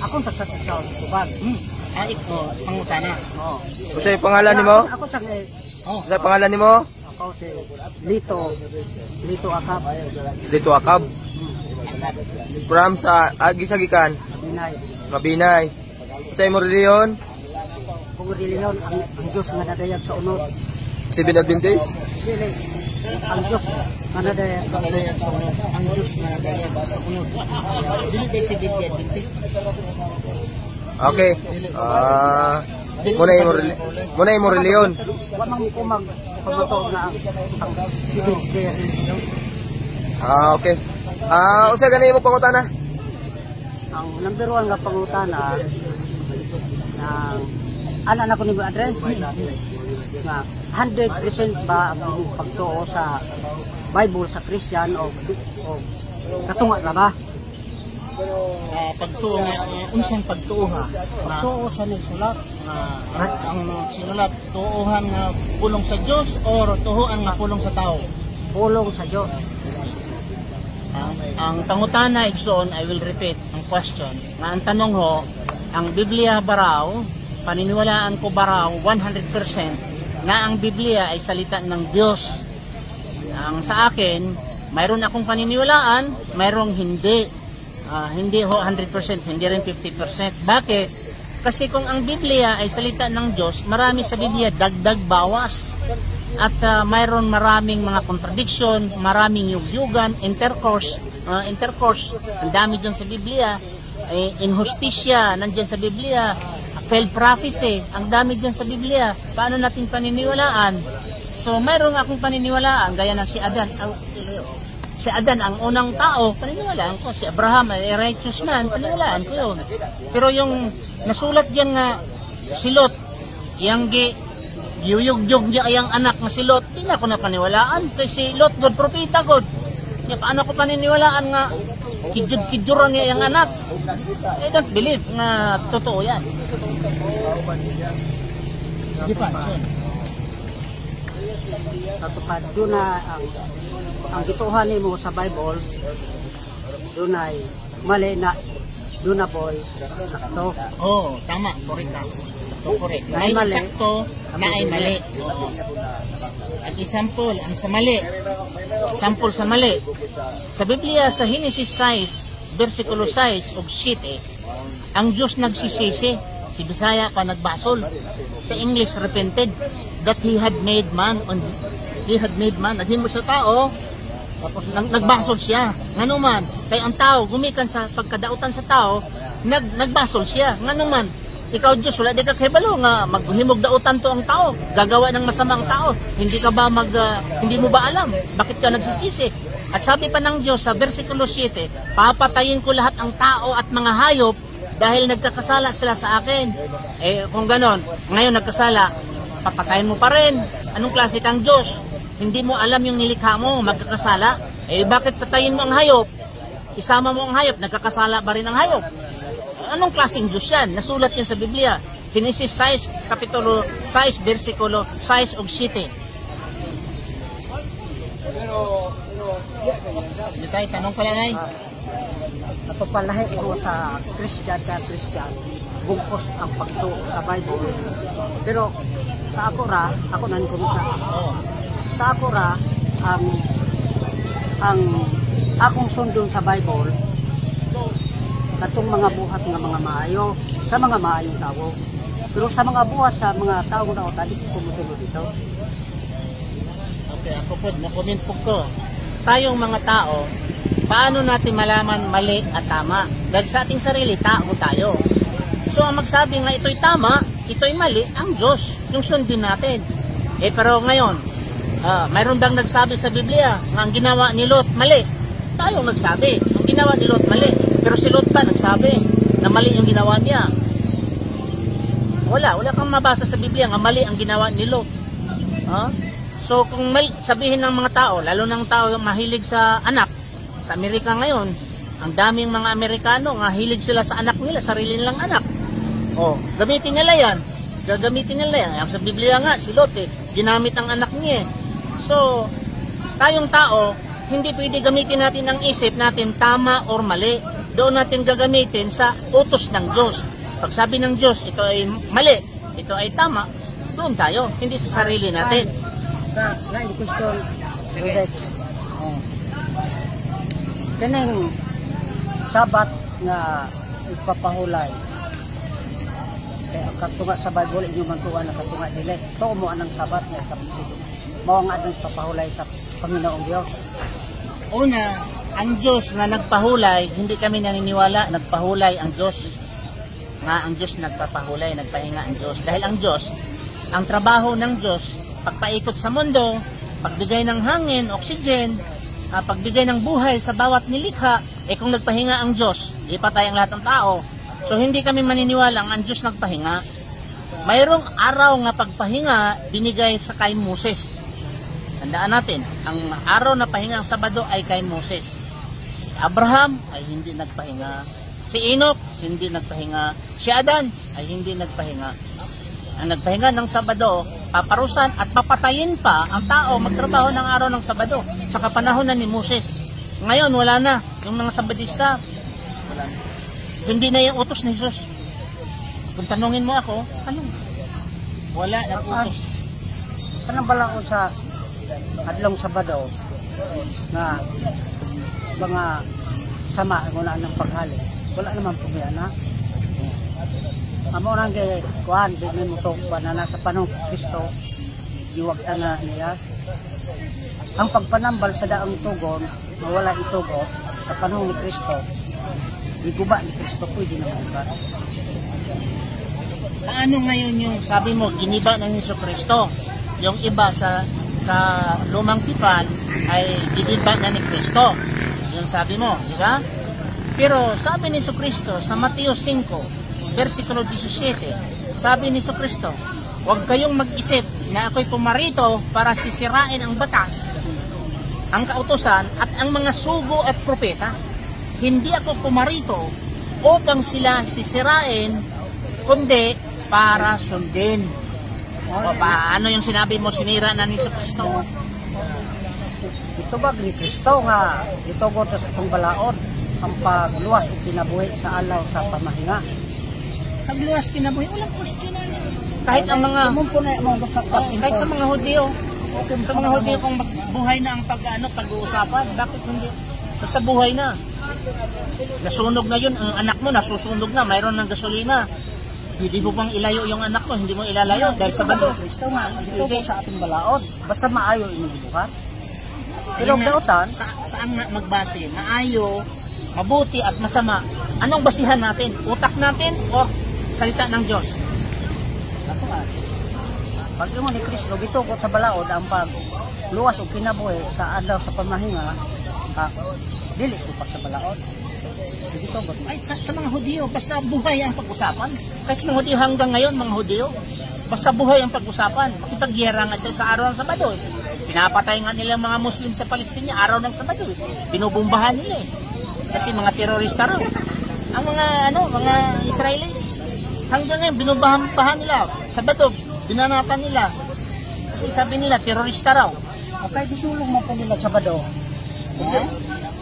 Akong tagsakit sa tubag. Ikaw, pangutana. Oo. Kasi pangalan nimo? Ako sa Sa pangalan nimo? ako si Lito Akap. Dito Akab. From sa Gisagikan, Binay. Mabinay. Sa imo reliyon, Kung reliyon ang Diyos nga nadayag sa unod. Seven Adventist. Dili. Ang Diyos nga nadayag sa unod. Ang Diyos na nagayag sa unod. Dili tayo si Biblia Adventist. Okay. Muna imo reliyon. Wa man ko pagbato na ang bibigay reliyon. Okay. Unsa gani imo pangutana? Ang number 1 nga pangutana na ana na ko ni address nga 100% ba ang pagtuo sa Bible sa Christian o katunga ra ba? Pagtuo nga, unsang pagtuo ha? Pagtuo sa nagsulat. Ang sinulat, tuuhan nga pulong sa Diyos or tuhuan nga pulong sa tao? Pulong sa Diyos. Ang pangutana, igsoon, I will repeat ang question. Nga ang tanong ho, ang Biblia baraw, paniniwalaan ko baraw 100% na ang Biblia ay salita ng Diyos. Ang sa akin, mayroon akong paniniwalaan, mayroong hindi. Hindi ho 100%, hindi rin 50%. Bakit? Kasi kung ang Biblia ay salita ng Diyos, marami sa Biblia dagdag bawas. At mayroon maraming mga contradiction, maraming yugyugan, intercourse, ang dami dyan sa Biblia. Injusticia, nandyan sa Biblia. Failed prophecy, ang dami dyan sa Biblia. Paano natin paniniwalaan? So, mayroon akong paniniwalaan, gaya ng si Adan. Si Adan, ang unang tao, paniniwalaan ko. Si Abraham, ay righteous man, paniniwalaan ko yun. Pero yung nasulat dyan nga, si Lot, yung yuyug-yug niya ayang anak na si Lot, hindi na ako na paniwalaan. Kasi si Lot, God, propita, God. Paano ko paniniwalaan nga, kidjud-kidjuran niya yung anak? I don't believe na totoo yan. Sige pa, son. Katupad, doon na ang gituhan mo sa Bible, doon ay mali na, doon na boy, sakto. Oo, tama, correct ka. So, correct. Na ay mali. Sakto, na ay mali. Ang example, ang sa mali. Sample sa mali. Sa Biblia, sa Genesis 6, versikulo 6 of 7, ang Diyos nagsisisi. Si Bisaya pa nagbasol. Sa English, repented. That He had made man. He had made man. Naghimo sa tao. Tapos nagbasol siya. Nga naman, kay ang tao, gumikan sa pagkadautan sa tao, nagbasol siya. Nga naman, ikaw Diyos, wala di ka kahibalo nga maghimog dautan to ang tao. Gagawa ng masamang tao. Hindi ka ba hindi mo ba alam? Bakit ka nagsisisi? At sabi pa ng Diyos sa versikulo 7, papatayin ko lahat ang tao at mga hayop dahil nagkakasala sila sa akin. Kung ganon, ngayon nagkasala, papatayin mo pa rin. Anong klase kang Diyos? Hindi mo alam yung nilikha mo, magkakasala. Bakit patayin mo ang hayop? Isama mo ang hayop, nagkakasala ba rin ang hayop? Anong klaseng Diyos yan? Nasulat yan sa Biblia. Genesis 6, kapitulo 6, versikulo 6 og 7. Hindi tayo, tanong pala ay. Ato palahi ko sa Christian, bungkos ang pagtuo sa Bible. Pero sa ako ra, ako nanunod na. Sa ako ra, ang akong sundon sa Bible, katong mga buhat nga mga maayo, sa mga maayong tao. Pero sa mga buhat, sa mga tao na tadi ko musunod dito. Okay, ako po, na-comment po ko. Tayong mga tao, paano natin malaman mali at tama? Dahil sa ating sarili, tao tayo. So, ang magsabi nga ito'y tama, ito'y mali, ang Diyos, yung sundin natin. Pero ngayon, mayroon bang nagsabi sa Biblia nga ang ginawa ni Lot mali? Tayong nagsabi, ang ginawa ni Lot mali. Pero si Lot pa nagsabi na mali yung ginawa niya. Wala kang mabasa sa Biblia nga mali ang ginawa ni Lot. So kung sabihin ng mga tao, lalo ng tao yung mahilig sa anak, sa Amerika ngayon, ang daming mga Amerikano nga hilig sila sa anak nila, sarili nilang anak. Gamitin nila yan. Gagamitin nila yan. Sa Biblia nga, si Lot ginamit ang anak niya. So, tayong tao, hindi pwede gamitin natin ang isip natin tama or mali. doon natin gagamitin sa utos ng Diyos. Pag sabi ng Diyos, ito ay mali, ito ay tama, doon tayo, hindi sa sarili natin. Sa lain question, Rodek. Kanang sabat nga ipapahulay. Kaya katunga sa Bible, inyo man tuwa na katunga dili. Ito mo anang sabat nga kapitid. Mao nga anang ipapahulay sa Panginoong Diyos. Una, ang Diyos na nagpahulay, hindi kami naniniwala, nagpahulay ang Diyos. Nga ang Diyos nagpapahulay, nagpahinga ang Diyos. Dahil ang Diyos, ang trabaho ng Diyos, pagpaikot sa mundo, pagbigay ng hangin, oxygen, pagbigay ng buhay sa bawat nilikha, kung nagpahinga ang Diyos, ipatay ang lahat ng tao. So hindi kami maniniwala ang Diyos nagpahinga. Mayroong araw nga pagpahinga, binigay sa kay Moses. Tandaan natin, ang araw na pahinga ang Sabado ay kay Moses. Si Abraham ay hindi nagpahinga. Si Enoch, hindi nagpahinga. Si Adan ay hindi nagpahinga. Ang nagpahinga ng Sabado, paparusan at papatayin pa ang tao magtrabaho ng araw ng Sabado sa kapanahon na ni Moses. Ngayon, wala na. Yung mga Sabadista, wala na. Hindi na yung utos ni Jesus. Kung tanungin mo ako, anong? Wala na utos. Kanang bala ko sa adlong Sabado na mga sama muna ng paghali. Wala naman pumiyana. Amo nang kay kuan di mo to banana sa panong Kristo giwag na niya. Ang pagpanambal sa daang tugon, wala itugot sa panong ni Kristo. Iguba ni Kristo pwede naman ba? Paano ngayon yung sabi mo giniba ng Jesucristo? Yung iba sa lumang tipan ay giniba na ni Kristo. Yung sabi mo, di ba? Pero sabi ni Jesucristo sa Mateo 5, versikulo 17, sabi ni Jesucristo, huwag kayong mag-isip na ako'y pumarito para sisirain ang batas, ang kautusan at ang mga sugo at propeta. Hindi ako pumarito upang sila sisirain, kundi para sundin. O paano yung sinabi mo sinira na ni Jesucristo? Ito ba ni Kristo nga itugot sa itong balaod ang pagluwas o kinabuhi sa alaw sa pamahinga. Pagluwas kinabuhi, walang question na. Kahit ang mga kahit sa mga Hudyo, sa mga Hudyo kung buhay na ang pag-uusapan, bakit hindi? Basta buhay na. Nasunog na yun, ang anak mo nasusunog na, mayroon ng gasolina. Hindi mo bang ilayo yung anak mo, hindi mo ilalayo dahil sa Sabado. Kristo nga, ito sa ating balaod. Basta maayo inibuhat. Pero dautan, saan magbase? Maayo, mabuti at masama. Anong basihan natin? Utak natin o salita ng Diyos? ako nga. Pag mo ni Kristo, gitukot sa balaod ang pagluwas o kinabuhi sa adlaw sa pamahinga, dili supak sa balaod. Gitugot. Ay, sa mga Hudyo, basta buhay ang pag-usapan. Kahit sa mga Hudyo hanggang ngayon, mga Hudyo, basta buhay ang pag-usapan. Makipagyera nga sila sa araw ng Sabado. Pinapatay nga nila mga Muslim sa Palestina araw ng Sabado. Binubumbahan nila eh. Kasi mga terorista raw. Ang mga Israelis, hanggang ngayon binubumbahan nila. Sabado, dinanatan nila. Kasi sabi nila, terorista raw. Okay, disulong mo po nila Sabado.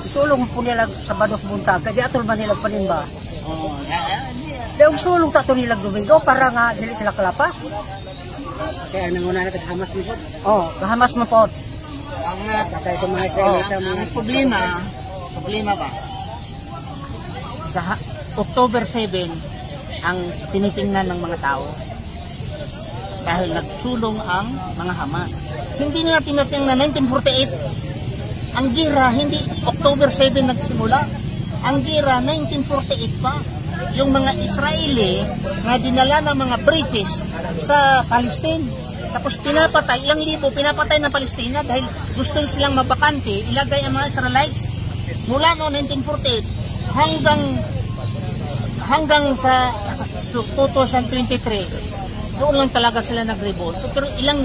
Isulong po nila Sabado sa buntag. Kaya atol man nila panimba. Dahil sulong tato nila Domingo para nga dili sila kalapas. Kaya nanguna natin hamas mo po. Kahamas mo po. Ang problema ba? Sa October 7, ang tinitingnan ng mga tao. Dahil nagsulong ang mga Hamas. Hindi nila tinatingnan na 1948. Ang gira, hindi October 7 nagsimula. Ang gira, 1948 pa. Yung mga Israeli na dinala ng mga British sa Palestine. Tapos pinapatay, ilang libo pinapatay ng Palestina dahil gusto silang mabakante, ilagay ang mga Israelites. Mula noong 1948 hanggang sa 2023, doon lang talaga sila nag-revolt. Pero ilang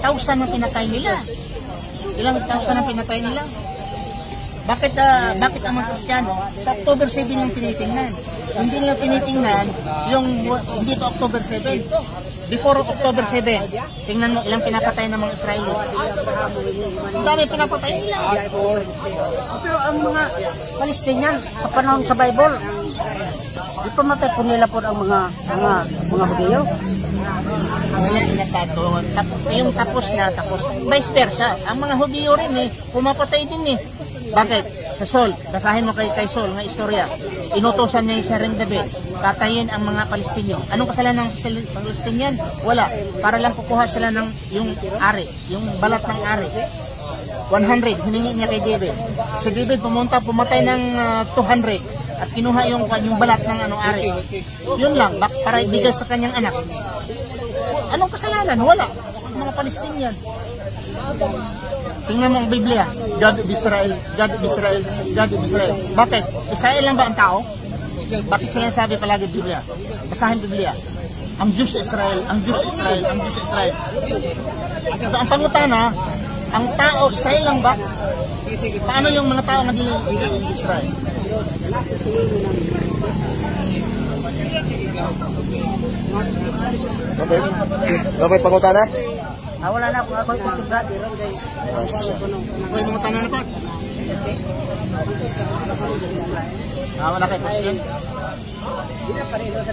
thousand ang pinatay nila. Ilang thousand ang pinatay nila. Bakit ang mga Kristiyano sa October 7 yung tinitingnan? Hindi nila tinitingnan yung hindi to October 7. Before October 7, tingnan mo ilang pinapatay ng mga Israelis. Ang dami pinapatay nila. Pero ang mga Palestinian sa panahon sa Bible, di pamatay po nila po ang mga Hudyo. Wala pinataton. Yung tapos na, tapos. Vice versa. Ang mga Hudyo rin pumapatay din Bakit? Sa Saul, basahin mo kay Saul nga istorya. Inutosan niya yung Sering David, patayin ang mga Palestinyo. Anong kasalanan ng Palestinian? Wala. Para lang kukuha sila ng yung ari, yung balat ng ari. 100, hiningi niya kay David. Si David pumatay ng 200 at kinuha yung balat ng ari. Yun lang, para ibigay sa kanyang anak. Anong kasalanan? Wala. Mga Palestinian. Tingnan mo ang Biblia. God of Israel, God of Israel, God of Israel. Bakit? Israel lang ba ang tao? Bakit sila sabi palagi Biblia? Basahin Biblia. Ang Diyos Israel, ang Diyos Israel, ang Diyos Israel. So, ang pangutana, ang tao, Israel lang ba? Paano yung mga tao na hindi Israel? Okay. Okay, pangutana? Wala na po ako yung brother. Okay, mga tanong na po. Wala kayo question?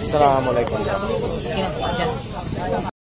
Assalamualaikum. Okay,